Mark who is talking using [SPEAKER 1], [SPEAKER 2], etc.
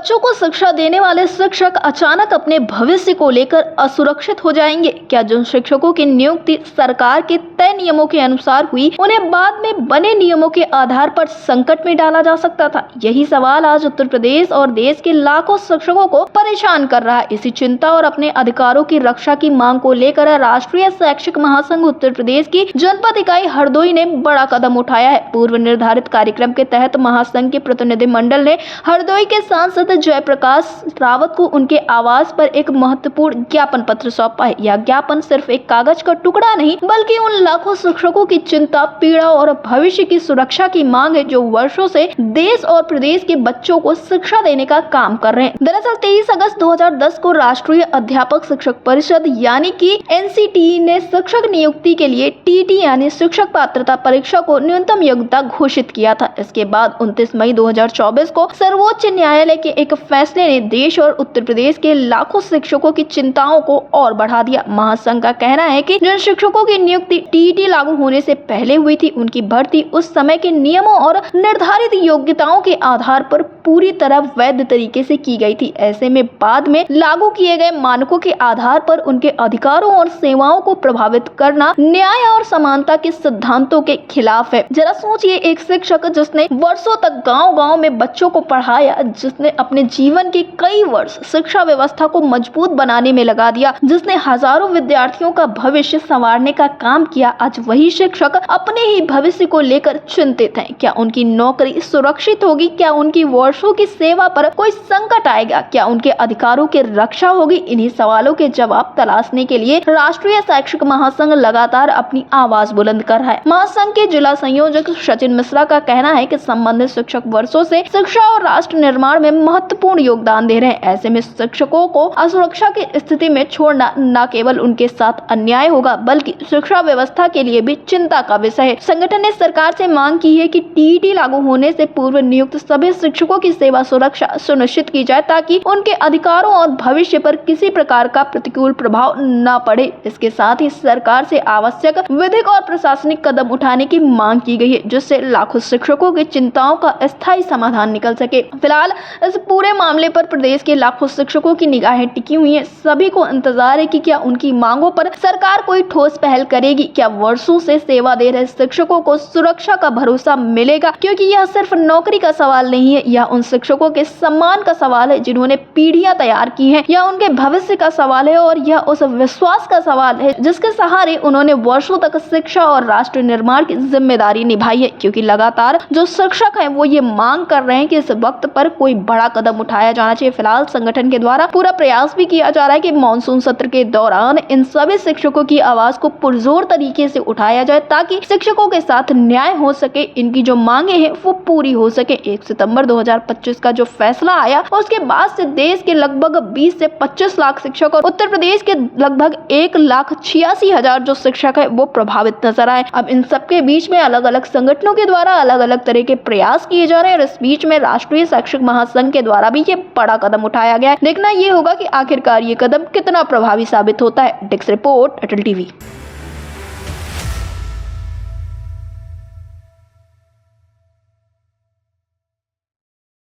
[SPEAKER 1] बच्चों को शिक्षा देने वाले शिक्षक अचानक अपने भविष्य को लेकर असुरक्षित हो जाएंगे। क्या जिन शिक्षकों की नियुक्ति सरकार के तय नियमों के अनुसार हुई, उन्हें बाद में बने नियमों के आधार पर संकट में डाला जा सकता था? यही सवाल आज उत्तर प्रदेश और देश के लाखों शिक्षकों को परेशान कर रहा है। इसी चिंता और अपने अधिकारों की रक्षा की मांग को लेकर राष्ट्रीय शैक्षिक महासंघ उत्तर प्रदेश की जनपद इकाई हरदोई ने बड़ा कदम उठाया है। पूर्व निर्धारित कार्यक्रम के तहत महासंघ के प्रतिनिधिमंडल ने हरदोई के सांसद जयप्रकाश रावत को उनके आवास पर एक महत्वपूर्ण ज्ञापन पत्र सौंपा है। यह ज्ञापन सिर्फ एक कागज का टुकड़ा नहीं, बल्कि उन लाखों शिक्षकों की चिंता, पीड़ा और भविष्य की सुरक्षा की मांग है जो वर्षों से देश और प्रदेश के बच्चों को शिक्षा देने का काम कर रहे हैं। दरअसल 23 अगस्त 2010 को राष्ट्रीय अध्यापक शिक्षक परिषद यानी कि NCTE ने शिक्षक नियुक्ति के लिए TT यानी शिक्षक पात्रता परीक्षा को न्यूनतम योग्यता घोषित किया था। इसके बाद 29 मई 2024 को सर्वोच्च न्यायालय के एक फैसले ने देश और उत्तर प्रदेश के लाखों शिक्षकों की चिंताओं को और बढ़ा दिया। महासंघ का कहना है कि जिन शिक्षकों की नियुक्ति TET लागू होने से पहले हुई थी, उनकी भर्ती उस समय के नियमों और निर्धारित योग्यताओं के आधार पर पूरी तरह वैध तरीके से की गई थी। ऐसे में बाद में लागू किए गए मानकों के आधार पर उनके अधिकारों और सेवाओं को प्रभावित करना न्याय और समानता के सिद्धांतों के खिलाफ है। जरा सोचिए, एक शिक्षक जिसने वर्षों तक गांव-गांव में बच्चों को पढ़ाया, जिसने अपने जीवन के कई वर्ष शिक्षा व्यवस्था को मजबूत बनाने में लगा दिया, जिसने हजारों विद्यार्थियों का भविष्य संवारने का काम किया, आज वही शिक्षक अपने ही भविष्य को लेकर चिंतित हैं। क्या उनकी नौकरी सुरक्षित होगी? क्या उनकी वर्षों की सेवा पर कोई संकट आएगा? क्या उनके अधिकारों की रक्षा होगी? इन्हीं सवालों के जवाब तलाशने के लिए राष्ट्रीय शैक्षिक महासंघ लगातार अपनी आवाज बुलंद कर रहा है। महासंघ के जिला संयोजक सचिन मिश्रा का कहना है कि संबंधित शिक्षक वर्षों से शिक्षा और राष्ट्र निर्माण में महत्वपूर्ण योगदान दे रहे हैं। ऐसे में शिक्षकों को असुरक्षा की स्थिति में छोड़ना न केवल उनके साथ अन्याय होगा, बल्कि शिक्षा व्यवस्था के लिए भी चिंता का विषय है। संगठन ने सरकार से मांग की है कि TET लागू होने से पूर्व नियुक्त सभी शिक्षकों की सेवा सुरक्षा सुनिश्चित की जाए, ताकि उनके अधिकारों और भविष्य पर किसी प्रकार का प्रतिकूल प्रभाव न पड़े। इसके साथ ही सरकार से आवश्यक विधिक और प्रशासनिक कदम उठाने की मांग की गई है, जिससे लाखों शिक्षकों की चिंताओं का स्थायी समाधान निकल सके। फिलहाल इस पूरे मामले पर प्रदेश के लाखों शिक्षकों की निगाहें टिकी हुई हैं। सभी को इंतजार है कि क्या उनकी मांगों पर सरकार कोई ठोस पहल करेगी। क्या वर्षों से सेवा दे रहे शिक्षकों को सुरक्षा का भरोसा मिलेगा? क्योंकि यह सिर्फ नौकरी का सवाल नहीं है, यह उन शिक्षकों के सम्मान का सवाल है जिन्होंने पीढ़ियां तैयार की हैं। यह उनके भविष्य का सवाल है और यह उस विश्वास का सवाल है जिसके सहारे उन्होंने वर्षों तक शिक्षा और राष्ट्र निर्माण की जिम्मेदारी निभाई है। क्योंकि लगातार जो शिक्षक हैं वो ये मांग कर रहे हैं कि इस वक्त पर कोई बड़ा कदम उठाया जाना चाहिए। फिलहाल संगठन के द्वारा पूरा प्रयास भी किया जा रहा है कि मानसून सत्र के दौरान इन सभी शिक्षकों की आवाज को पुरजोर तरीके से उठाया जाए, ताकि शिक्षकों के साथ न्याय हो सके, इनकी जो मांगे हैं वो पूरी हो सके। 1 सितंबर 2025 का जो फैसला आया, उसके बाद से देश के लगभग 20 से 25 लाख शिक्षक और उत्तर प्रदेश के लगभग 1,86,000 जो शिक्षक है वो प्रभावित नजर आए। अब इन सबके बीच में अलग अलग संगठनों के द्वारा अलग अलग तरह के प्रयास किए जा रहे हैं और इस बीच में राष्ट्रीय शैक्षिक महासंघ के द्वारा भी ये बड़ा कदम उठाया गया है। देखना ये होगा कि आखिरकार ये कदम कितना प्रभावी साबित होता है। डेस्क रिपोर्ट, अटल टीवी।